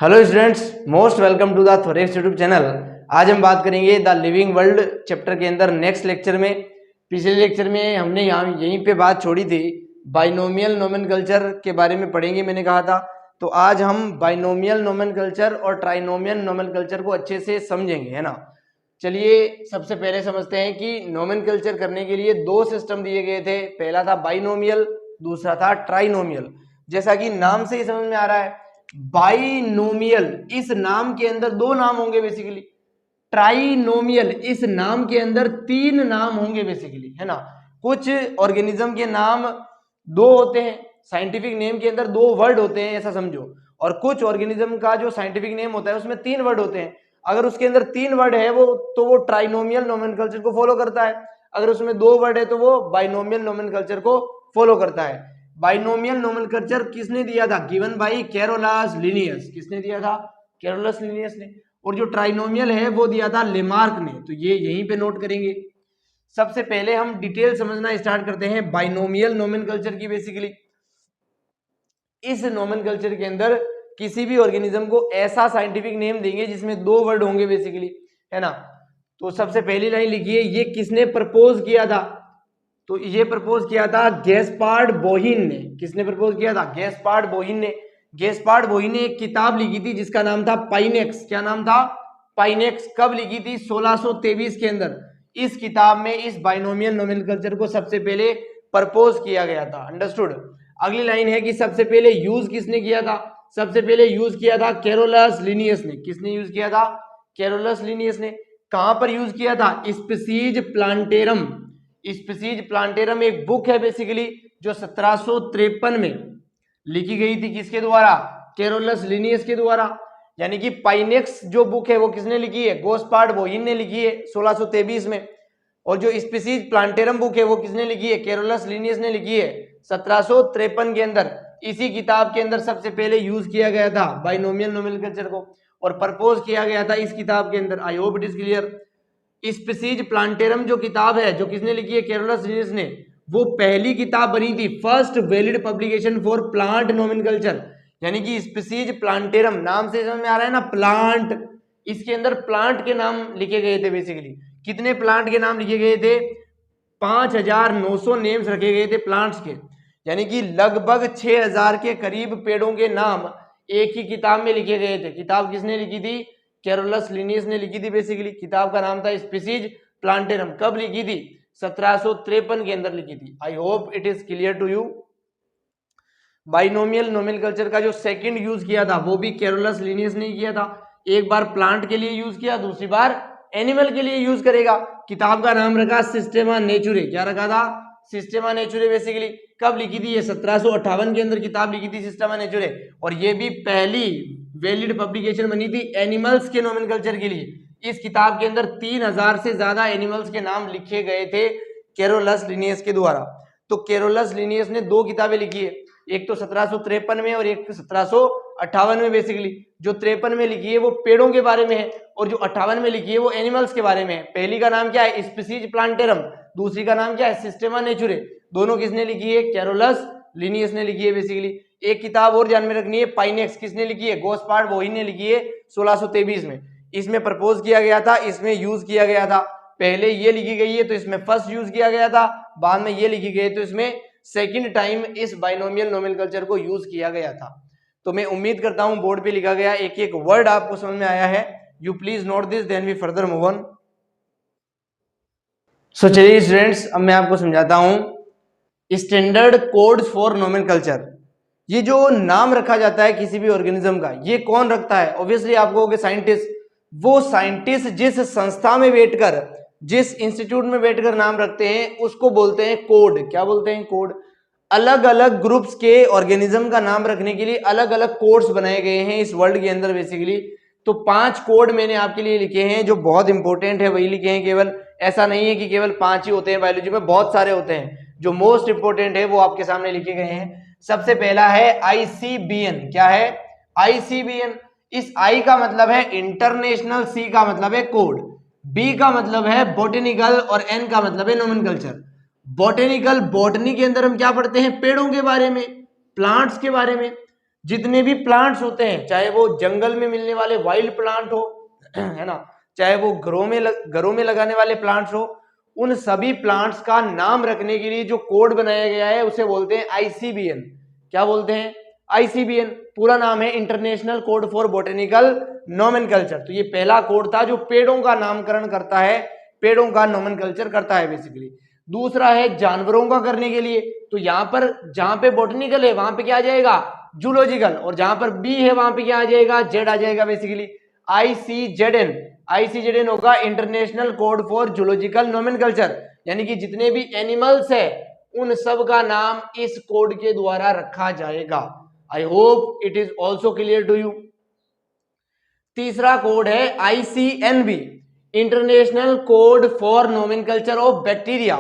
Hello students, most welcome to the Thorax YouTube channel. आज हम बात करेंगे द लिविंग वर्ल्ड चैप्टर के अंदर नेक्स्ट लेक्चर में। पिछले लेक्चर में हमने यहाँ यहीं पे बात छोड़ी थी, बाइनोमियल नोमेनकल्चर के बारे में पढ़ेंगे मैंने कहा था। तो आज हम बाइनोमियल नोमेनकल्चर और ट्राइनोमियल नोमेनकल्चर को अच्छे से समझेंगे, है ना। चलिए सबसे पहले समझते हैं कि नोमेनकल्चर करने के लिए दो सिस्टम दिए गए थे। पहला था बाइनोमियल, दूसरा था ट्राइनोमियल। जैसा कि नाम से ही समझ में आ रहा है, बाइनोमियल इस नाम के अंदर दो नाम होंगे बेसिकली, ट्राइनोमियल इस नाम के अंदर तीन नाम होंगे बेसिकली, है ना। कुछ ऑर्गेनिज्म के नाम दो होते हैं, साइंटिफिक नेम के अंदर दो वर्ड होते हैं ऐसा समझो, और कुछ ऑर्गेनिज्म का जो साइंटिफिक नेम होता है उसमें तीन वर्ड होते हैं। अगर उसके अंदर तीन वर्ड है वो तो वो ट्राइनोमियल नोमेनकल्चर को फॉलो करता है, अगर उसमें दो वर्ड है तो वो बाइनोमियल नोमेनकल्चर को फॉलो करता है। बाइनोमियल नोमेनकल्चर किसने दिया था? Given by Carolus Linnaeus. किसने दिया था? कैरोलस लिनियस ने। और जो ट्राइनोमियल है वो दिया था लेमार्क ने। तो ये यहीं पे नोट करेंगे। सबसे पहले हम डिटेल समझना स्टार्ट करते हैं बाइनोमियल नोमेनकल्चर की। बेसिकली इस नोमेनकल्चर के अंदर किसी भी ऑर्गेनिज्म को ऐसा साइंटिफिक नेम देंगे जिसमें दो वर्ड होंगे बेसिकली, है ना। तो सबसे पहली लाइन लिखिए, ये किसने प्रपोज किया था? तो ये प्रपोज किया था गैस्पार्ड बोहिन ने। किसने प्रपोज किया था? गैस्पार्ड बोहिन ने। गैस्पार्ड बोहिन ने एक किताब लिखी थी जिसका नाम था पाइनेक्स। क्या नाम था? पाइनेक्स। कब लिखी थी? 1623 के अंदर। इस किताब में इस बाइनोमियल नोमेनकल्चर को सबसे पहले प्रपोज किया गया था। अंडरस्टूड। अगली लाइन है कि सबसे पहले यूज किसने किया था? सबसे पहले यूज किया था कैरोलस लिनियस ने। किसने यूज किया था? कैरोलस लिनियस ने। कहां पर यूज किया था? Species plantarum. स्पीसीज प्लांटेरम एक बुक है बेसिकली जो 1753 में लिखी गई थी। किसके द्वारा? कैरोलस लिनियस के द्वारा। यानी कि पाइनेक्स जो बुक है वो किसने लिखी है? गैस्पार्ड बोहिन ने लिखी है 1623 में। और जो स्पीसीज प्लांटेरम बुक है वो किसने लिखी है? कैरोलस लिनियस ने लिखी है 1753 के अंदर। इसी किताब के अंदर सबसे पहले यूज किया गया था बाइनोमियल नोमेनकल्चर को और प्रपोज किया गया था इस किताब के अंदर। आई hope it is clear. Species plantarum जो किताब है जो किसने लिखी है? कैरोलस लिनियस ने। वो पहली किताब बनी थी, first valid publication for plant nomenclature. यानी कि स्पीसीज प्लांटेरम नाम से समझ में आ रहा है ना, प्लांट। इसके अंदर प्लांट के नाम लिखे गए थे बेसिकली। कितने प्लांट के नाम लिखे गए थे? 5900 नेम्स रखे गए थे प्लांट्स के। यानी कि लगभग 6000 के करीब पेड़ों के नाम एक ही किताब में लिखे गए थे। किताब किसने लिखी थी? कैरोलस लिनियस ने लिखी थी बेसिकली। किताब का नाम था स्पीसीज प्लांटेरम। कब लिखी थी? 1753 के अंदर लिखी थी। I hope it is clear to you. Binomial nomenclature का जो सेकंड यूज किया था वो भी कैरोलस लिनियस ने किया था। एक बार प्लांट के लिए यूज किया, दूसरी बार एनिमल के लिए यूज करेगा। किताब का नाम रखा सिस्टेमा नेचुरे। क्या रखा था? सिस्टेमा नेचुरे बेसिकली। कब लिखी थी? ये 1758 के अंदर किताब लिखी थी सिस्टेमा नेचुरे। और ये भी पहली वैलिड पब्लिकेशन बनी थी एनिमल्स के नोमेनकल्चर के लिए। इस किताब के अंदर 3000 से ज्यादा एनिमल्स के नाम लिखे गए थे कैरोलस लिनियस के द्वारा। तो कैरोलस लिनियस ने दो किताबें लिखी है, एक तो 1753 में और एक 1758 में। बेसिकली जो 53 में लिखी है वो पेड़ों के बारे में है और जो 58 में लिखी है वो एनिमल्स के बारे में है। पहली का नाम क्या है? Species plantarum. दूसरी का नाम क्या है? सिस्टेमा नेचुरे। दोनों किसने लिखी है? कैरोलस लिनियस ने लिखी है बेसिकली। एक किताब और ध्यान में रखनी है, पाइनेक्स। किसने लिखी है? गैस्पार्ड बोहिन ने लिखी है 1623 में। इसमें प्रपोज किया गया था, इसमें यूज किया गया था। पहले ये लिखी गई है तो इसमें फर्स्ट यूज किया गया था, बाद में ये लिखी गई तो इसमें सेकंड टाइम इस बाइनोमियल नोमेनकल्चर को यूज किया गया था। तो मैं उम्मीद करता हूं बोर्ड पे लिखा गया एक एक वर्ड आपको समझ में आया है। You please note this, then we further move on. So चलिए स्टूडेंट्स, अब मैं आपको समझाता हूं स्टैंडर्ड कोड्स फॉर नोमेनकल्चर। ये जो नाम रखा जाता है किसी भी ऑर्गेनिज्म का, ये कौन रखता है? ऑब्वियसली आप कहोगे साइंटिस्ट। वो साइंटिस्ट जिस संस्था में बैठकर, जिस इंस्टीट्यूट में बैठकर नाम रखते हैं उसको बोलते हैं कोड। क्या बोलते हैं? कोड। अलग अलग ग्रुप्स के ऑर्गेनिज्म का नाम रखने के लिए अलग अलग कोड्स बनाए गए हैं इस वर्ल्ड के अंदर बेसिकली। तो 5 कोड मैंने आपके लिए लिखे हैं जो बहुत इंपॉर्टेंट है, वही लिखे हैं केवल। ऐसा नहीं है कि केवल 5 ही होते हैं, बायोलॉजी में बहुत सारे होते हैं। जो मोस्ट इंपॉर्टेंट है वो आपके सामने लिखे गए हैं। सबसे पहला है ICBN। क्या है? ICBN। इस I का मतलब है इंटरनेशनल, C का मतलब है कोड, B का मतलब है बोटेनिकल और N का मतलब है नोमेनकल्चर। बोटेनिकल, बॉटनी के अंदर हम क्या पढ़ते हैं? पेड़ों के बारे में, प्लांट्स के बारे में। जितने भी प्लांट्स होते हैं, चाहे वो जंगल में मिलने वाले वाइल्ड प्लांट हो, है ना, चाहे वो घरों में लगाने वाले प्लांट्स हो, उन सभी प्लांट्स का नाम रखने के लिए जो कोड बनाया गया है उसे बोलते हैं आईसीबीएन। क्या बोलते हैं? आईसीबीएन। पूरा नाम है international code for botanical nomenclature. तो ये पहला कोड था जो पेड़ों का नामकरण करता है, पेड़ों का नोमेनकल्चर करता है बेसिकली। दूसरा है जानवरों का करने के लिए, तो यहां पर जहां पे बोटेनिकल है वहां पे क्या आ जाएगा? जूलॉजिकल। और जहां पर बी है वहां पे क्या आ जाएगा? जेड आ जाएगा बेसिकली, आईसीजेडएन। आईसीजेडएन होगा international code for zoological nomenclature, यानी कि जितने भी एनिमल्स है उन सब का नाम इस कोड के द्वारा रखा जाएगा। I hope it is also clear to you. तीसरा कोड है ICNB, international code for nomenclature of bacteria,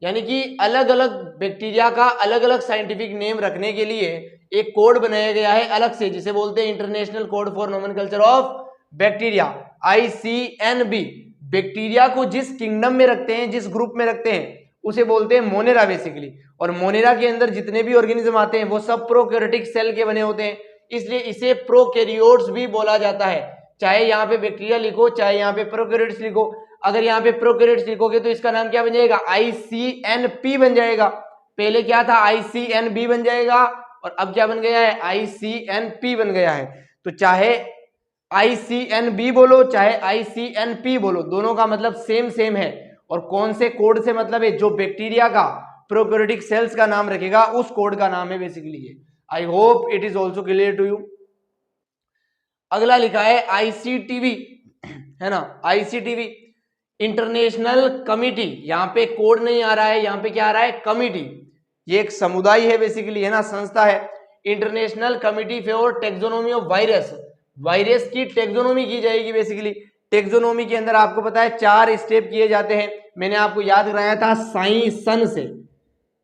यानी कि अलग अलग बैक्टीरिया का अलग अलग साइंटिफिक नेम रखने के लिए एक कोड बनाया गया है अलग से, जिसे बोलते हैं international code for nomenclature of bacteria, ICNB. Bacteria को जिस किंगडम में रखते हैं, जिस ग्रुप में रखते हैं, उसे बोलते हैं मोनेरा बेसिकली। और मोनेरा के अंदर जितने भी ऑर्गेनिज्म आते हैं वो सब प्रोकैरियोटिक सेल के बने होते हैं, इसलिए इसे प्रोकैरियोट्स भी बोला जाता है। चाहे यहाँ पे बैक्टीरिया लिखो, चाहे यहाँ पे प्रोकैरियोट्स लिखो। अगर यहाँ पे प्रोकैरियोट्स लिखोगे तो इसका नाम क्या बन जाएगा? आईसीएनपी बन जाएगा। पहले क्या था? आईसीएनबी बन जाएगा, और अब क्या बन गया है? आईसीएनपी बन गया है। तो चाहे आईसीएनबी बोलो चाहे आईसीएनपी बोलो, दोनों का मतलब सेम सेम है। और कौन से कोड से मतलब है? जो बैक्टीरिया का प्रोकैरियोटिक सेल्स का नाम रखेगा उस कोड का नाम है बेसिकली ये। I hope it is also clear to you. अगला लिखा है आईसीटीवी, है ना, आईसीटीवी इंटरनेशनल कमिटी। यहाँ पे कोड नहीं आ रहा है, यहाँ पे क्या आ रहा है? कमिटी। ये एक समुदाय है बेसिकली, है ना, संस्था है। International committee for taxonomy of virus, virus की टेक्सोनोमी की जाएगी बेसिकली। टेक्सोनोमी के अंदर आपको पता है 4 स्टेप किए जाते हैं, मैंने आपको याद कराया था साइंसन से।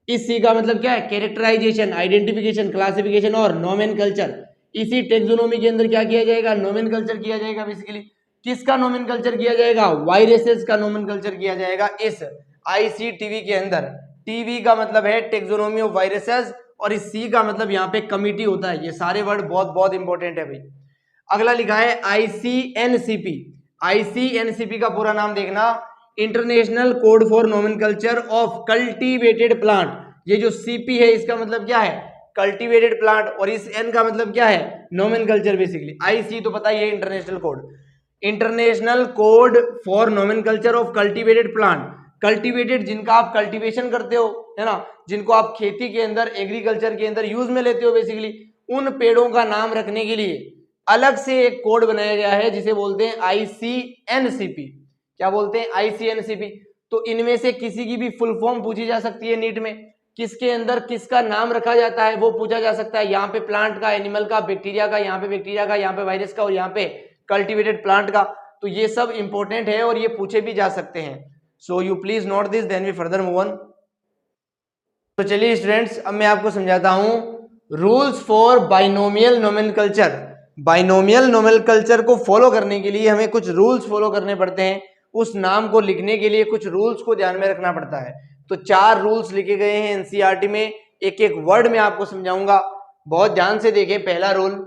इस सी का मतलब क्या है? कैरेक्टराइजेशन, आइडेंटिफिकेशन, क्लासिफिकेशन और नोमेनकल्चर। इसी टेक्सोनोमी के अंदर क्या किया जाएगा? नोमेनकल्चर किया जाएगा बेसिकली। किसका नोमेनकल्चर किया जाएगा? वायरसेस का नोमेनकल्चर किया जाएगा इस आईसीटीवी के अंदर। टीवी का मतलब है टेक्सोनोमी ऑफ वायरसेस, और इस सी का मतलब यहाँ पे कमिटी होता है। ये सारे वर्ड बहुत बहुत इंपॉर्टेंट है भाई। अगला लिखा है आईसीएनसीपी। आईसीएनसीपी का पूरा नाम देखना, international code for nomenclature of cultivated plant. ये जो सीपी है इसका मतलब क्या है? कल्टीवेटेड प्लांट, और इस एन का मतलब क्या है? Nomenclature basically. आईसी तो पता ही है, international code, international code for nomenclature of cultivated plant. Cultivated जिनका आप कल्टीवेशन करते हो, है ना, जिनको आप खेती के अंदर, एग्रीकल्चर के अंदर यूज में लेते हो बेसिकली, उन पेड़ों का नाम रखने के लिए अलग से एक कोड बनाया गया है जिसे बोलते हैं आईसीएनसीपी। क्या बोलते हैं? आईसीएनसीपी। तो इनमें से किसी की भी फुल फॉर्म पूछी जा सकती है नीट में, किसके अंदर किसका नाम रखा जाता है वो पूछा जा सकता है। यहाँ पे प्लांट का, एनिमल का, बैक्टीरिया का, यहाँ पे बैक्टीरिया का, यहाँ पे वायरस का, और यहाँ पे कल्टीवेटेड प्लांट का। तो ये सब इंपॉर्टेंट है और ये पूछे भी जा सकते हैं। So you please note this, then we further move on. तो चलिए स्टूडेंट्स, अब मैं आपको समझाता हूं rules for binomial nomenclature. Binomial nomenclature को फॉलो करने के लिए हमें कुछ रूल्स फॉलो करने पड़ते हैं। उस नाम को लिखने के लिए कुछ रूल्स को ध्यान में रखना पड़ता है। तो 4 रूल्स लिखे गए हैं एनसीईआरटी में, एक एक वर्ड में आपको समझाऊंगा, बहुत ध्यान से देखें। पहला रूल,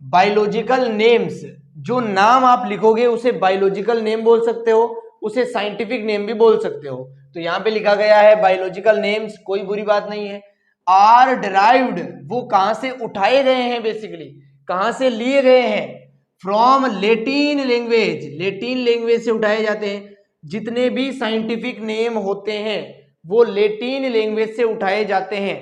बायोलॉजिकल नेम्स, जो नाम आप लिखोगे उसे बायोलॉजिकल नेम बोल सकते हो, उसे साइंटिफिक नेम भी बोल सकते हो। तो यहाँ पे लिखा गया है बायोलॉजिकल नेम्स, कोई बुरी बात नहीं है। आर डिराइव्ड, वो कहां से उठाए गए हैं बेसिकली, कहां से लिए गए हैं? From Latin language, Latin language से उठाए जाते हैं। जितने भी साइंटिफिक नेम होते हैं वो लेटिन लैंग्वेज से उठाए जाते हैं।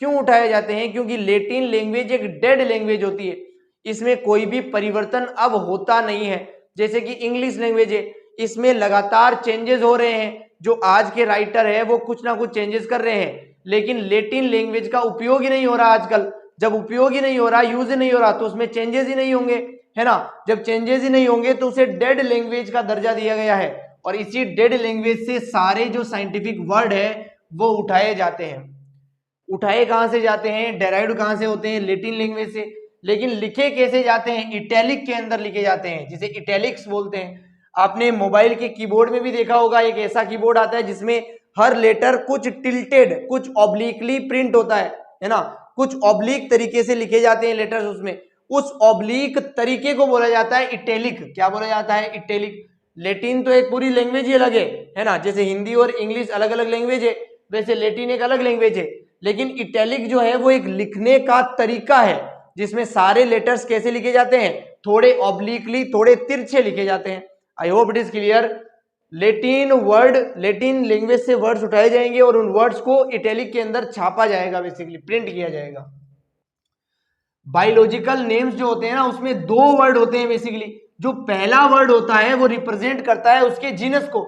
क्यों उठाए जाते हैं? क्योंकि लेटिन लैंग्वेज एक डेड लैंग्वेज होती है, इसमें कोई भी परिवर्तन अब होता नहीं है। जैसे कि इंग्लिश लैंग्वेज है, इसमें लगातार चेंजेस हो रहे हैं, जो आज के राइटर है वो कुछ ना कुछ चेंजेस कर रहे हैं, लेकिन लेटिन लैंग्वेज का उपयोग ही नहीं हो रहा आजकल। जब उपयोग ही नहीं हो रहा, यूज ही नहीं हो रहा, तो उसमें चेंजेस ही नहीं होंगे, है ना। जब चेंजेस ही नहीं होंगे तो उसे डेड लैंग्वेज का दर्जा दिया गया है, और इसी डेड लैंग्वेज से सारे जो साइंटिफिक वर्ड है वो उठाए जाते हैं। उठाए कहां से जाते हैं? डेराइव्ड कहां से होते हैं? लेटिन लैंग्वेज से। लेकिन लिखे कैसे जाते हैं? इटैलिक के अंदर लिखे जाते हैं, जिसे इटैलिक्स बोलते हैं। आपने मोबाइल के कीबोर्ड में भी देखा होगा, एक ऐसा कीबोर्ड आता है जिसमें हर लेटर कुछ टिल्टेड, कुछ ऑब्लिकली प्रिंट होता है ना, कुछ ऑब्लिक तरीके से लिखे जाते हैं लेटर्स, उसमें उस ऑब्लिक तरीके को बोला जाता है इटैलिक। क्या बोला जाता है? इटैलिक। लैटिन तो एक पूरी लैंग्वेज ही अलग है ना, जैसे हिंदी और इंग्लिश अलग अलग लैंग्वेज है, वैसे लैटिन एक अलग लैंग्वेज है। लेकिन इटैलिक जो है वो एक लिखने का तरीका है जिसमें सारे लेटर्स कैसे लिखे जाते हैं? थोड़े ऑब्लिकली, थोड़े तिरछे लिखे जाते हैं। आई hope it is clear. Latin language से वर्ड्स उठाए जाएंगे और उन वर्ड्स को इटैलिक के अंदर छापा जाएगा, बेसिकली प्रिंट किया जाएगा। बायोलॉजिकल नेम्स जो होते हैं ना, उसमें दो वर्ड होते हैं बेसिकली। जो पहला वर्ड होता है वो रिप्रेजेंट करता है उसके जीनस को।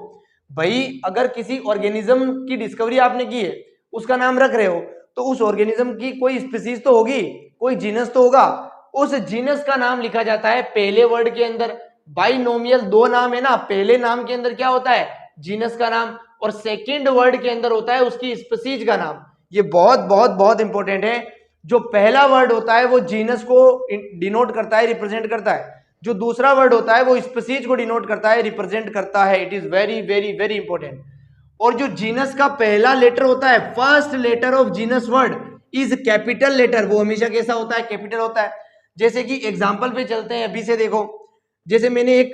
भाई अगर किसी ऑर्गेनिज्म की डिस्कवरी आपने की है, उसका नाम रख रहे हो, तो उस ऑर्गेनिज्म की कोई स्पीसीज तो होगी, कोई जीनस तो होगा। उस जीनस का नाम लिखा जाता है पहले वर्ड के अंदर। बाइनोमियल दो नाम है ना, पहले नाम के अंदर क्या होता है? जीनस का नाम, और सेकेंड वर्ड के अंदर होता है उसकी स्पीसीज का नाम। ये बहुत बहुत बहुत इंपॉर्टेंट है। जो पहला वर्ड होता है वो जीनस को डिनोट करता है, रिप्रेजेंट करता है। जो दूसरा वर्ड होता है वो स्पीसीज को डिनोट करता है, रिप्रेजेंट करता है। It is very very very important. और जो जीनस का पहला लेटर होता है, first letter of genus word is capital letter. वो हमेशा कैसा होता है? कैपिटल होता है। जैसे कि एग्जांपल पे चलते हैं, अभी से देखो, जैसे मैंने एक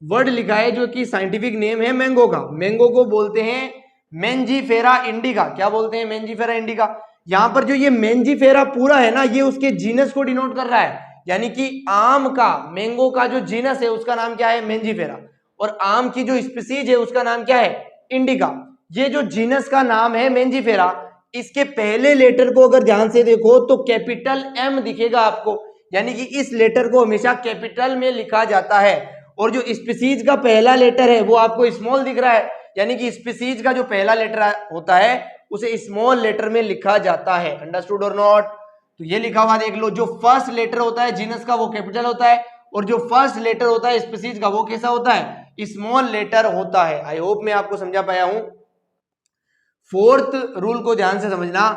वर्ड लिखा है जो कि साइंटिफिक नेम है मैंगो का। मैंगो को बोलते हैं मेंजीफेरा इंडिका। क्या बोलते हैं? Mangifera indica. यहां पर जो ये मेंजीफेरा पूरा है ना, ये उसके जीनस को डिनोट कर रहा है। यानी कि आम का, मैंगो का जो जीनस है उसका नाम क्या है? मेंजीफेरा। और आम की जो स्पीसीज है उसका नाम क्या है? इंडिका। ये जो जीनस का नाम है मेंजीफेरा, इसके पहले लेटर को अगर ध्यान से देखो तो कैपिटल एम दिखेगा आपको। यानी कि इस लेटर को हमेशा कैपिटल में लिखा जाता है। और जो स्पीसीज का पहला लेटर है वो आपको स्मॉल दिख रहा है। यानी कि स्पीसीज का जो पहला लेटर होता है उसे स्मॉल लेटर में लिखा जाता है। अंडरस्टूड और नॉट? तो ये लिखा हुआ देख लो, जो फर्स्ट लेटर होता है जीनस का वो कैपिटल होता है, और जो फर्स्ट लेटर होता है स्पीसीज का वो कैसा होता है? स्मॉल लेटर होता है। आई होप मैं आपको समझा पाया हूं। फोर्थ रूल को ध्यान से समझना।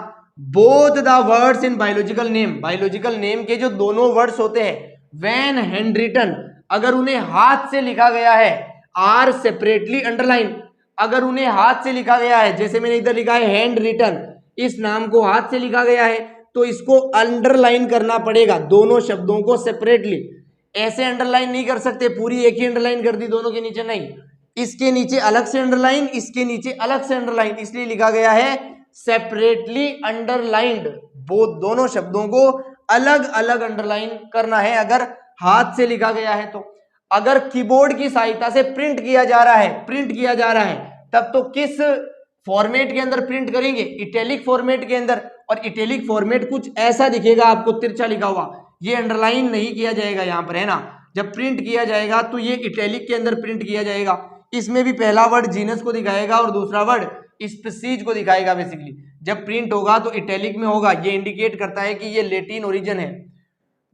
Both the words in biological name, biological name के जो दोनों वर्ड्स होते हैं, व्हेन हैंड रिटन, अगर उन्हें हाथ से लिखा गया है, आर सेपरेटली अंडरलाइन। अगर उन्हें हाथ से लिखा गया है, जैसे मैंने इधर लिखा है हैंड रिटन, इस नाम को हाथ से लिखा गया है, तो इसको अंडरलाइन करना पड़ेगा, दोनों शब्दों को सेपरेटली। ऐसे अंडरलाइन नहीं कर सकते, पूरी एक ही अंडरलाइन कर दी दोनों के नीचे, नहीं, इसके नीचे अलग से अंडरलाइन, इसके नीचे अलग से अंडरलाइन, इसलिए लिखा गया है सेपरेटली अंडरलाइंड। वो दोनों शब्दों को अलग अलग अंडरलाइन करना है अगर हाथ से लिखा गया है। तो अगर कीबोर्ड की सहायता से प्रिंट किया जा रहा है, तब तो किस फॉर्मेट के अंदर प्रिंट करेंगे? इटैलिक फॉर्मेट के अंदर। और इटैलिक फॉर्मेट कुछ ऐसा दिखेगा आपको, तिरछा लिखा हुआ, ये अंडरलाइन नहीं किया जाएगा यहां पर, है ना। जब प्रिंट किया जाएगा तो ये इटैलिक के अंदर प्रिंट किया जाएगा। इसमें भी पहला वर्ड जीनस को दिखाएगा और दूसरा वर्ड स्पीसीज को दिखाएगा बेसिकली। जब प्रिंट होगा तो इटैलिक में होगा, ये इंडिकेट करता है कि ये लैटिन ओरिजिन है।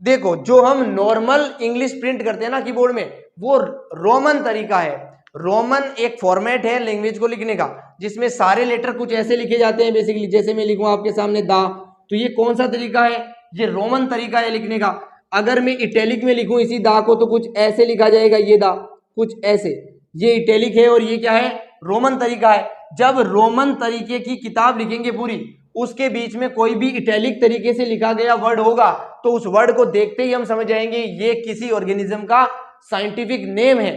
देखो, जो हम नॉर्मल इंग्लिश प्रिंट करते हैं ना कीबोर्ड में, वो रोमन तरीका है। रोमन एक फॉर्मेट है लैंग्वेज को लिखने का, जिसमें सारे लेटर कुछ ऐसे लिखे जाते हैं बेसिकली। जैसे मैं लिखूं आपके सामने दा, तो ये कौन सा तरीका है? ये रोमन तरीका है लिखने का। अगर मैं इटैलिक में लिखूं इसी दा को, तो कुछ ऐसे लिखा जाएगा, ये दा कुछ ऐसे, ये इटैलिक है और ये क्या है? रोमन तरीका है। जब रोमन तरीके की किताब लिखेंगे पूरी, उसके बीच में कोई भी इटैलिक तरीके से लिखा गया वर्ड होगा, तो उस वर्ड को देखते ही हम समझ जाएंगे ये किसी ऑर्गेनिज्म का साइंटिफिक नेम है।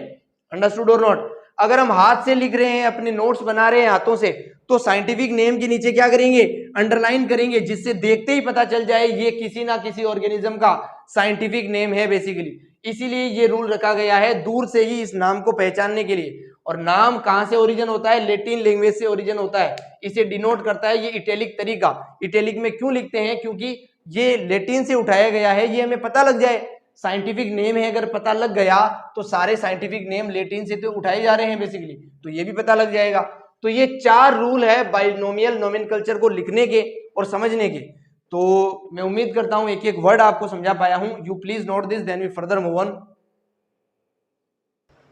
अंडरस्टूड और नॉट? अगर हम हाथ से लिख रहे हैं, अपने नोट्स बना रहे हैं हाथों से, तो साइंटिफिक नेम के नीचे क्या करेंगे? अंडरलाइन करेंगे, जिससे देखते ही पता चल जाए ये किसी ना किसी ऑर्गेनिज्म का साइंटिफिक नेम है बेसिकली। इसीलिए ये रूल रखा गया है दूर से ही इस नाम को पहचानने के लिए। और नाम कहां से ओरिजिन होता है? लैटिन लैंग्वेज से ओरिजिन होता है। इसे डिनोट करता है ये इटैलिक तरीका। इटैलिक में क्यों लिखते हैं? क्योंकि ये लैटिन से उठाया गया है, ये हमें पता लग जाए। साइंटिफिक नेम है, अगर पता लग गया तो सारे साइंटिफिक नेम लैटिन से तो उठाए जा रहे हैं बेसिकली, तो ये भी पता लग जाएगा। तो ये 4 रूल है बाइनोमियल नोमेनक्लेचर को लिखने के और समझने के। तो मैं उम्मीद करता हूं एक एक वर्ड आपको समझा पाया हूं। You please note this, then we further move on.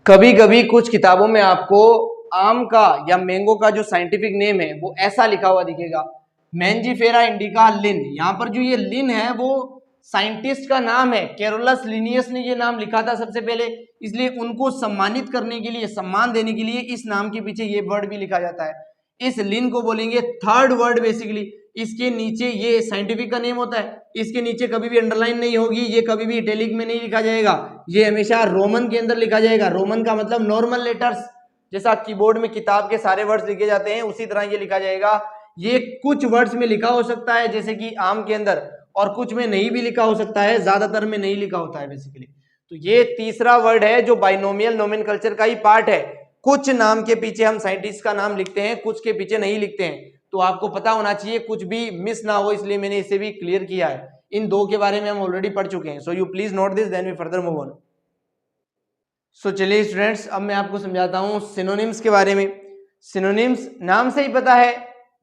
कभी कभी कुछ किताबों में आपको आम का या मैंगो का जो साइंटिफिक नेम है वो ऐसा लिखा हुआ दिखेगा, मेंजीफेरा इंडिका लिन। यहाँ पर जो ये लिन है वो साइंटिस्ट का नाम है, कैरोलस लिनियस ने ये नाम लिखा था सबसे पहले, इसलिए उनको सम्मानित करने के लिए, सम्मान देने के लिए इस नाम के पीछे ये वर्ड भी लिखा जाता है। इस लिन को बोलेंगे थर्ड वर्ड बेसिकली। इसके नीचे ये साइंटिफिक का नेम होता है, इसके नीचे कभी भी अंडरलाइन नहीं होगी, ये कभी भी इटैलिक में नहीं लिखा जाएगा, ये हमेशा रोमन के अंदर लिखा जाएगा। रोमन का मतलब नॉर्मल लेटर्स, जैसा कीबोर्ड में किताब के सारे वर्ड्स लिखे जाते हैं उसी तरह ये लिखा जाएगा। ये कुछ वर्ड्स में लिखा हो सकता है जैसे कि आम के अंदर, और कुछ में नहीं भी लिखा हो सकता है, ज्यादातर में नहीं लिखा होता है बेसिकली। तो ये तीसरा वर्ड है जो बाइनोमियल नोमेनकल्चर का ही पार्ट है। कुछ नाम के पीछे हम साइंटिस्ट का नाम लिखते हैं, कुछ के पीछे नहीं लिखते हैं, तो आपको पता होना चाहिए, कुछ भी मिस ना हो, इसलिए मैंने इसे भी क्लियर किया है। इन दो के बारे में हम ऑलरेडी पढ़ चुके हैं, so you please note this, then we further move on. So चलिए स्टूडेंट्स, अब मैं आपको समझाता हूं सिनोनिम्स के बारे में। सिनोनिम्स नाम से ही पता है,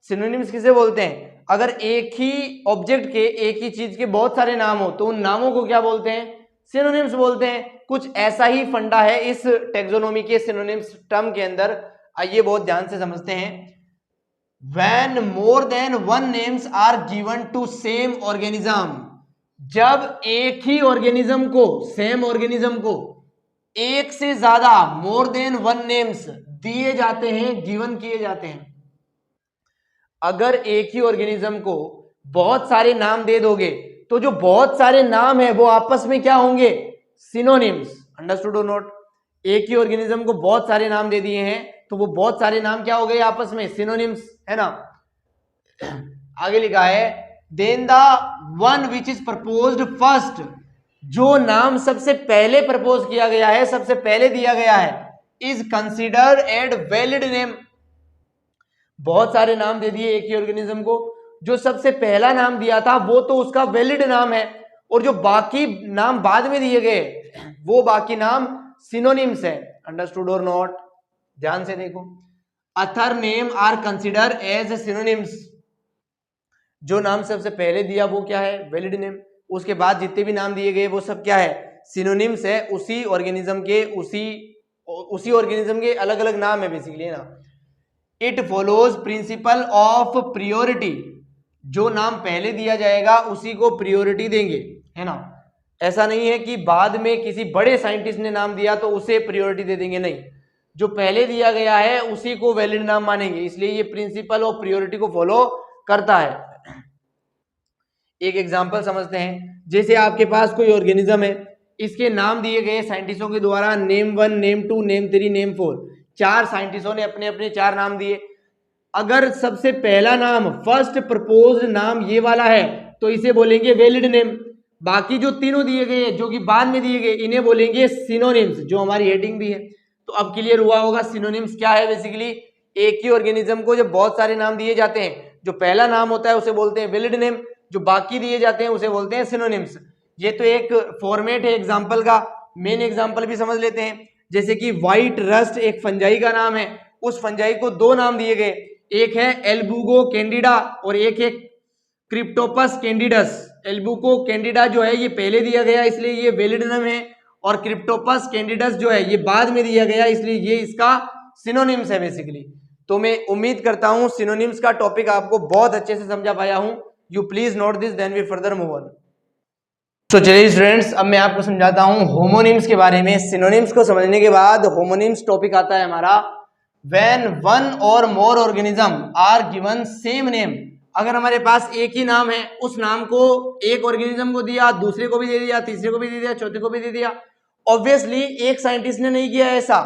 सिनोनिम्स किसे बोलते हैं? अगर एक ही ऑब्जेक्ट के, एक ही चीज के बहुत सारे नाम हो तो उन नामों को क्या बोलते हैं? सिनोनिम्स बोलते हैं। कुछ ऐसा ही फंडा है इस टेक्सोनोमी के सिनोनिम्स टर्म के अंदर, आइए बहुत ध्यान से समझते हैं। When more than one names are given to same organism, जब एक ही ऑर्गेनिज्म को, सेम ऑर्गेनिज्म को एक से ज्यादा मोर देन वन नेम्स दिए जाते हैं, गिवन किए जाते हैं। अगर एक ही ऑर्गेनिज्म को बहुत सारे नाम दे दोगे तो जो बहुत सारे नाम है वो आपस में क्या होंगे? सिनोनिम्स। अंडरस्टूड और नोट? एक ही ऑर्गेनिज्म को बहुत सारे नाम दे दिए हैं तो वो बहुत सारे नाम क्या हो गए आपस में? सिनोनिम्स, है ना। आगे लिखा है then the one which is proposed first, जो नाम सबसे पहले प्रपोज किया गया है, सबसे पहले दिया गया है, is considered as valid name. बहुत सारे नाम दे दिए एक ही ऑर्गेनिज्म को, जो सबसे पहला नाम दिया था वो तो उसका वैलिड नाम है, और जो बाकी नाम बाद में दिए गए वो बाकी नाम सिनोनिम्स है। अंडरस्टूड और नॉट? ध्यान से देखो, other name are consider as synonyms. जो नाम सबसे पहले दिया वो क्या है? Valid name. उसके बाद जितने भी नाम दिए गए वो सब क्या है? सिनोनिम्स है। उसी ऑर्गेनिज्म के, उसी ऑर्गेनिज्म के अलग अलग नाम है बेसिकली, है ना। It follows principle of priority, जो नाम पहले दिया जाएगा उसी को प्रियोरिटी देंगे, है ना। ऐसा नहीं है कि बाद में किसी बड़े साइंटिस्ट ने नाम दिया तो उसे प्रियोरिटी दे देंगे, नहीं, जो पहले दिया गया है उसी को वैलिड नाम मानेंगे, इसलिए ये प्रिंसिपल ऑफ प्रियोरिटी को फॉलो करता है। एक एग्जांपल समझते हैं, जैसे आपके पास कोई ऑर्गेनिज्म है, इसके नाम दिए गए साइंटिस्टों के द्वारा, नेम 1, नेम 2, नेम 3, नेम 4, 4 साइंटिस्टों ने अपने अपने 4 नाम दिए। अगर सबसे पहला नाम, फर्स्ट प्रपोज्ड नाम ये वाला है तो इसे बोलेंगे वैलिड नेम। बाकी जो तीनों दिए गए जो कि बाद में दिए गए इन्हें बोलेंगे सिनोनिम्स, जो हमारी हेडिंग भी है। तो अब क्लियर हुआ होगा सिनोनिम्स क्या है। बेसिकली एक ही ऑर्गेनिज्म को जब बहुत सारे नाम दिए जाते हैं, जो पहला नाम होता है उसे बोलते हैं वैलिड नेम, जो बाकी दिए जाते हैं उसे बोलते हैं सिनोनिम्स। ये तो एक फॉर्मेट है एग्जांपल का, मेन एग्जांपल भी समझ लेते हैं। जैसे कि व्हाइट रस्ट एक फंजाई का नाम है, उस फंजाई को 2 नाम दिए गए, एक है एल्बुगो कैंडिडा और एक है क्रिप्टोपस कैंडिडस। एल्बुगो कैंडिडा जो है ये पहले दिया गया इसलिए ये वैलिड नेम है, और क्रिप्टोपस कैंडिडस जो है ये बाद में दिया गया इसलिए ये इसका सिनोनिम्स है बेसिकली। तो मैं उम्मीद करता हूं सिनोनिम्स का टॉपिक आपको बहुत अच्छे से समझा पाया हूं। You please note this, then we further move on. तो चलिए स्टूडेंट्स, अब मैं आपको समझाता हूं होमोनिम्स के बारे में। सिनोनिम्स को समझने के बाद होमोनिम्स टॉपिक आता है हमारा। व्हेन वन और more organism are given same name, अगर हमारे पास एक ही नाम है, उस नाम को एक ऑर्गेनिज्म को दिया, दूसरे को भी दे दिया, तीसरे को भी दे दिया, चौथे को भी दे दिया। ऑब्वियसली एक साइंटिस्ट ने नहीं किया ऐसा,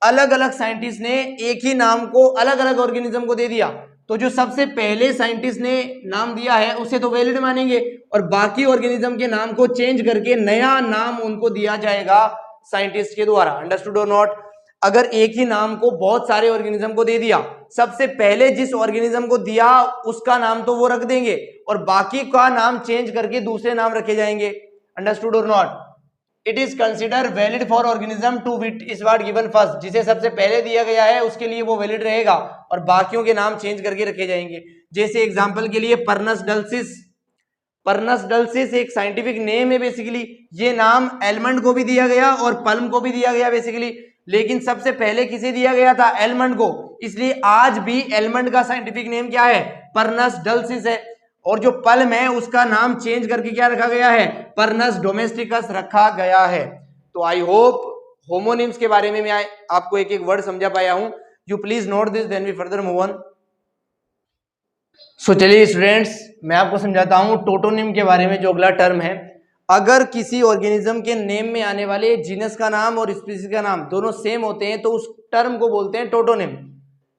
अलग अलग साइंटिस्ट ने एक ही नाम को अलग अलग ऑर्गेनिज्म को दे दिया। तो जो सबसे पहले साइंटिस्ट ने नाम दिया है उसे तो वैलिड मानेंगे, और बाकी ऑर्गेनिज्म के नाम को चेंज करके नया नाम उनको दिया जाएगा साइंटिस्ट के द्वारा। अंडरस्टूड और नॉट? अगर एक ही नाम को बहुत सारे ऑर्गेनिज्म को दे दिया, सबसे पहले जिस ऑर्गेनिज्म को दिया उसका नाम तो वो रख देंगे और बाकी का नाम चेंज करके दूसरे नाम रखे जाएंगे। अंडरस्टूड और not? It is consider valid for organism to which is what given first, जिसे सबसे पहले दिया गया है उसके लिए वो वैलिड रहेगा और बाकियों के नाम चेंज करके रखे जाएंगे। जैसे एग्जांपल के लिए परनस डल्सिस, परनस डल्सिस एक साइंटिफिक नेम है बेसिकली। ये नाम एलमंड को भी दिया गया और पल्म को भी दिया गया बेसिकली, लेकिन सबसे पहले किसे दिया गया था? एलमंड को, इसलिए आज भी एलमंड का साइंटिफिक नेम क्या है? परनस डल्सिस है। और जो पल्म है उसका नाम चेंज करके क्या रखा गया है? परनस डोमेस्टिकस रखा गया है। तो आई होप होमोनिम्स के बारे में मैं आपको एक एक वर्ड समझा पाया हूं। You please note this, then we further move on. So चलिए स्टूडेंट्स, मैं आपको समझाता हूँ टोटोनिम के बारे में। जो अगला टर्म है, अगर किसी ऑर्गेनिज्म के नेम में आने वाले जीनस का नाम और स्पीसीज का नाम दोनों सेम होते हैं तो उस टर्म को बोलते हैं टोटोनिम।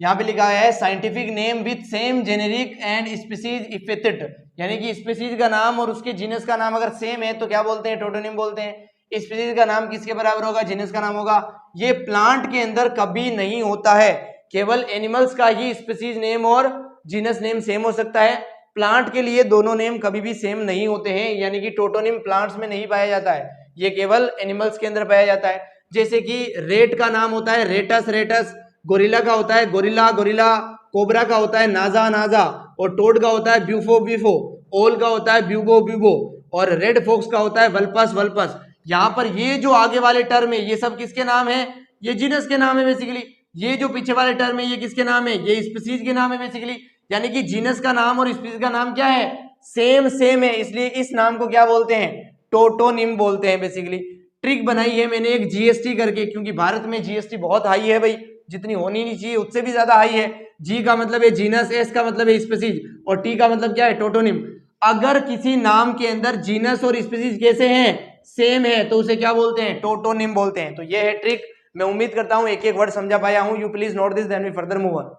यहाँ पे लिखा है scientific name with same generic and species effect, यानी कि स्पीसीज का नाम और उसके जीनस का नाम अगर सेम है तो क्या बोलते हैं? टोटोनिम बोलते हैं। स्पीसीज का नाम किसके बराबर होगा? जीनस का नाम होगा। ये प्लांट के अंदर कभी नहीं होता है, केवल एनिमल्स का ही स्पीसीज नेम और जीनस नेम सेम हो सकता है। प्लांट के लिए दोनों नेम कभी भी सेम नहीं होते हैं, यानी कि टोटोनिम प्लांट्स में नहीं पाया जाता है, ये केवल एनिमल्स के अंदर पाया जाता है। जैसे कि रेट का नाम होता है रेटस रेटस, गोरिल्ला का होता है गोरिल्ला गोरिल्ला, कोबरा का होता है नाजा नाजा, और टोड का होता है ब्यूफो ब्यूफो, ओल का होता है ब्यूबो ब्यूबो, और रेड फॉक्स का होता है वल्पस वल्पस। यहाँ पर ये जो आगे वाले टर्म है ये सब किसके नाम है? ये जीनस के नाम है बेसिकली। ये जो पीछे वाले टर्म है ये किसके नाम है? ये स्पीसीज के नाम है बेसिकली। यानी कि जीनस का नाम और स्पीसीज का नाम क्या है? सेम सेम है, इसलिए इस नाम को क्या बोलते हैं? टोटोनिम बोलते हैं बेसिकली। ट्रिक बनाई है मैंने एक जीएसटी करके, क्योंकि भारत में जीएसटी बहुत हाई है भाई, जितनी होनी नहीं चाहिए उससे भी ज्यादा हाई है। जी का मतलब है जीनस, एस का मतलब है स्पीसीज, और टी का मतलब क्या है? टोटोनिम। अगर किसी नाम के अंदर जीनस और स्पीसीज कैसे हैं? सेम है, तो उसे क्या बोलते हैं? टोटोनिम बोलते हैं। तो ये है ट्रिक। मैं उम्मीद करता हूं एक एक वर्ड समझा पाया हूं। You please note this, then we further move on.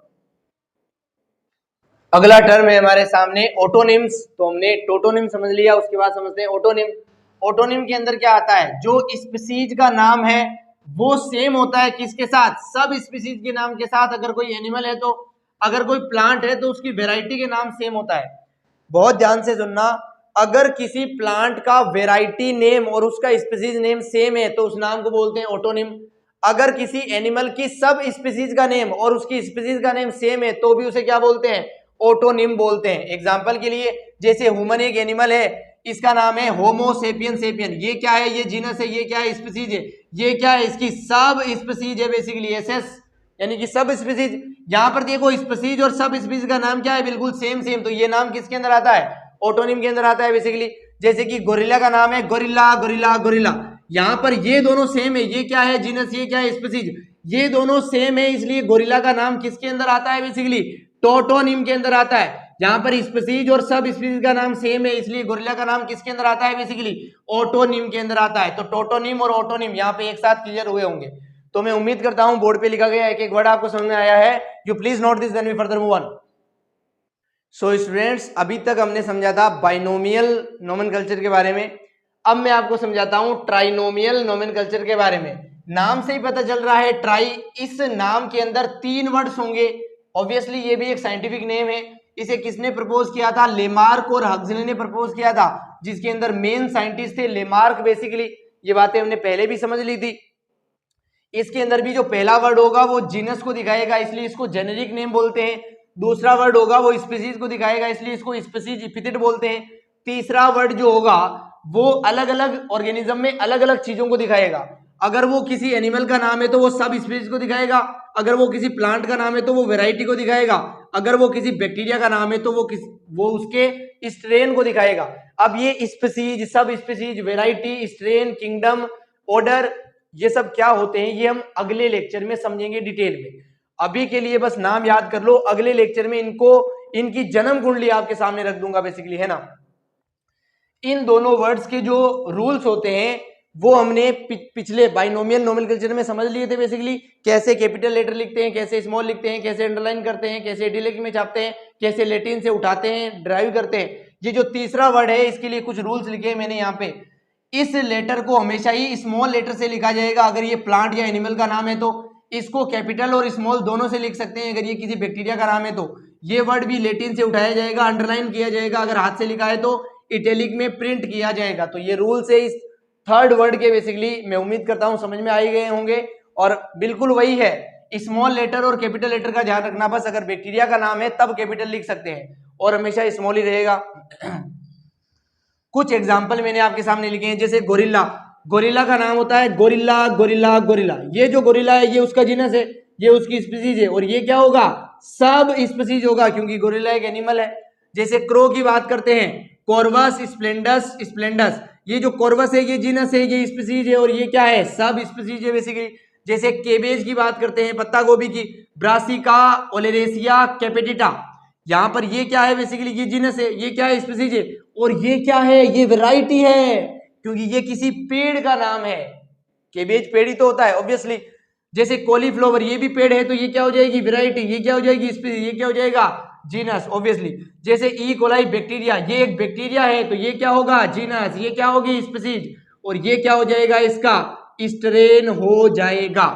अगला टर्म है हमारे सामने ऑटोनिम्स। तो हमने टोटोनिम समझ लिया, उसके बाद समझते हैं ऑटोनिम। ऑटोनिम के अंदर क्या आता है? जो स्पीसीज का नाम है वो सेम होता है किसके साथ? सब स्पीसीज के नाम के साथ। अगर कोई एनिमल है तो, अगर कोई प्लांट है तो उसकी वेराइटी के नाम सेम होता है। बहुत ध्यान से सुनना, अगर किसी प्लांट का वेराइटी नेम और उसका स्पीसीज नेम सेम है तो उस नाम को बोलते हैं ऑटोनिम। अगर किसी एनिमल की सब स्पीसीज का नेम और उसकी स्पीसीज का नेम सेम है तो भी उसे क्या बोलते हैं? ऑटोनिम बोलते हैं। एग्जांपल के लिए, जैसे ह्यूमन एक एनिमल है, इसका नाम है होमो सेपियन सेपियन। ये क्या है? ये जीनस है। ये क्या है? स्पीसीज है। ये क्या है? इसकी सब स्पीसीज है बेसिकली, एसएस, यानी कि सब स्पीसीज। यहां पर देखो स्पीसीज और सब स्पीसीज का नाम क्या है? बिल्कुल सेम सेम। तो ये नाम किसके अंदर आता है? ऑटोनिम के अंदर आता है बेसिकली। जैसे कि गोरिल्ला का नाम है गोरिल्ला गोरिल्ला गोरिल्ला, यहां पर ये दोनों सेम है। ये क्या है? जीनस, ये क्या है? स्पीसीज। ये दोनों सेम है, इसलिए गोरिल्ला का नाम किसके अंदर आता है बेसिकली? टोटोनिम के अंदर आता है। जहां पर स्पीसीज और सब स्पीसीज का नाम सेम है, इसलिए गोरिल्ला का नाम किसके अंदर आता है बेसिकली? ऑटोनिम के अंदर आता है। तो टोटोनिम और ऑटोनिम यहाँ पे एक साथ क्लियर हुए होंगे। तो मैं उम्मीद करता हूं बोर्ड पे लिखा गया एक एक वर्ड आपको समझ में आया है। You please note this, then we further move on. So students, अभी तक हमने समझा था बाइनोमियल नोमेनकल्चर के बारे में। अब मैं आपको समझाता हूं ट्राइनोमियल नोमेनकल्चर के बारे में। नाम से ही पता चल रहा है ट्राई, इस नाम के अंदर 3 वर्ड्स होंगे। ऑब्वियसली ये भी एक साइंटिफिक नेम है। इसे किसने प्रपोज किया था? लेमार्क और हक्सले ने प्रपोज किया था, जिसके अंदर मेन साइंटिस्ट थे लेमार्क बेसिकली। ये बातें हमने पहले भी समझ ली थी। इसके अंदर भी जो पहला वर्ड होगा वो जीनस को दिखाएगा, इसलिए इसको जेनेरिक नेम बोलते हैं। दूसरा वर्ड होगा वो स्पीसीज को दिखाएगा, इसलिए इसको स्पीसीज इपिथेट बोलते हैं। तीसरा वर्ड जो होगा वो अलग अलग ऑर्गेनिज्म में अलग अलग चीजों को दिखाएगा। अगर वो किसी एनिमल का नाम है तो वो सब स्पीसीज को दिखाएगा। अगर वो किसी प्लांट का नाम है तो वो वेराइटी को दिखाएगा। अगर वो किसी बैक्टीरिया का नाम है तो वो उसके स्ट्रेन को दिखाएगा। अब ये species, sub species, variety, strain, kingdom, order, ये सब क्या होते हैं ये हम अगले लेक्चर में समझेंगे डिटेल में। अभी के लिए बस नाम याद कर लो, अगले लेक्चर में इनकी जन्म कुंडली आपके सामने रख दूंगा बेसिकली, है ना। इन दोनों वर्ड्स के जो रूल्स होते हैं वो हमने पिछले बाइनोमियल नोमेनकल्चर में समझ लिए थे बेसिकली। कैसे कैपिटल लेटर लिखते हैं, कैसे स्मॉल लिखते हैं, कैसे अंडरलाइन करते हैं, कैसे इटैलिक में छापते हैं, कैसे लैटिन से उठाते हैं, ड्राइव करते हैं। ये जो तीसरा वर्ड है इसके लिए कुछ रूल्स लिखे हैं मैंने यहाँ पे। इस लेटर को हमेशा ही स्मॉल लेटर से लिखा जाएगा। अगर ये प्लांट या एनिमल का नाम है तो इसको कैपिटल और स्मॉल दोनों से लिख सकते हैं। अगर ये किसी बैक्टीरिया का नाम है तो ये वर्ड भी लैटिन से उठाया जाएगा, अंडरलाइन किया जाएगा। अगर हाथ से लिखा है तो इटैलिक में प्रिंट किया जाएगा। तो ये रूल्स है इस थर्ड वर्ड के बेसिकली। मैं उम्मीद करता हूं समझ में आ ही गए होंगे। और बिल्कुल वही है, स्मॉल लेटर और कैपिटल लेटर का ध्यान रखना बस। अगर बैक्टीरिया का नाम है तब कैपिटल लिख सकते हैं और हमेशा स्मॉल ही रहेगा। कुछ एग्जाम्पल मैंने आपके सामने लिखे हैं, जैसे गोरिल्ला। गोरिल्ला का नाम होता है गोरिल्ला गोरिल्ला गोरिल्ला। ये जो गोरिल्ला है ये उसका जीनस है, ये उसकी स्पीसीज है। और ये क्या होगा? सब स्पीसीज होगा, क्योंकि गोरिल्ला एक एनिमल है। जैसे क्रो की बात करते हैं, कॉर्वस स्प्लेंडस स्प्लेंडस। ये जो कॉर्वस है ये जीनस है, ये स्पीसीज है, और ये क्या है? सब स्पीसीज है बेसिकली। जैसे केबेज की बात करते हैं, पत्ता गोभी की, ब्रासिका ओलेरेसिया कैपेटिटा। यहां पर ये क्या है, बेसिकली ये जीनस है, ये क्या है, स्पीसीज है, और ये क्या है, ये वैरायटी है, क्योंकि ये किसी पेड़ का नाम है। केबेज पेड़ ही तो होता है ऑब्वियसली। जैसे कॉलीफ्लावर ये भी पेड़ है, तो ये क्या हो जाएगी, वैरायटी, ये क्या हो जाएगी, स्पीसीज, ये क्या हो जाएगा, जीनस ऑब्वियसली। जैसे ई कोलाई बैक्टीरिया, ये एक बैक्टीरिया है, तो ये क्या होगा, जीनस, ये क्या होगी, स्पीसीज, और ये क्या हो जाएगा, इसका स्ट्रेन हो जाएगा।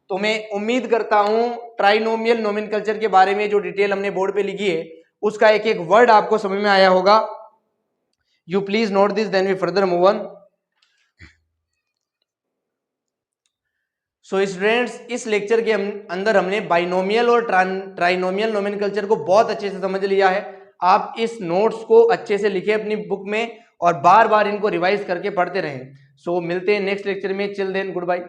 तो मैं उम्मीद करता हूं ट्राइनोमियल नोमेनकल्चर के बारे में जो डिटेल हमने बोर्ड पे लिखी है उसका एक एक वर्ड आपको समझ में आया होगा। You please note this, then we further move on. So students, इस लेक्चर के अंदर हमने बाइनोमियल और ट्राइनोमियल नोमेनकल्चर को बहुत अच्छे से समझ लिया है। आप इस नोट्स को अच्छे से लिखें अपनी बुक में और बार बार इनको रिवाइज करके पढ़ते रहें। सो मिलते हैं नेक्स्ट लेक्चर में। Chill then, good bye.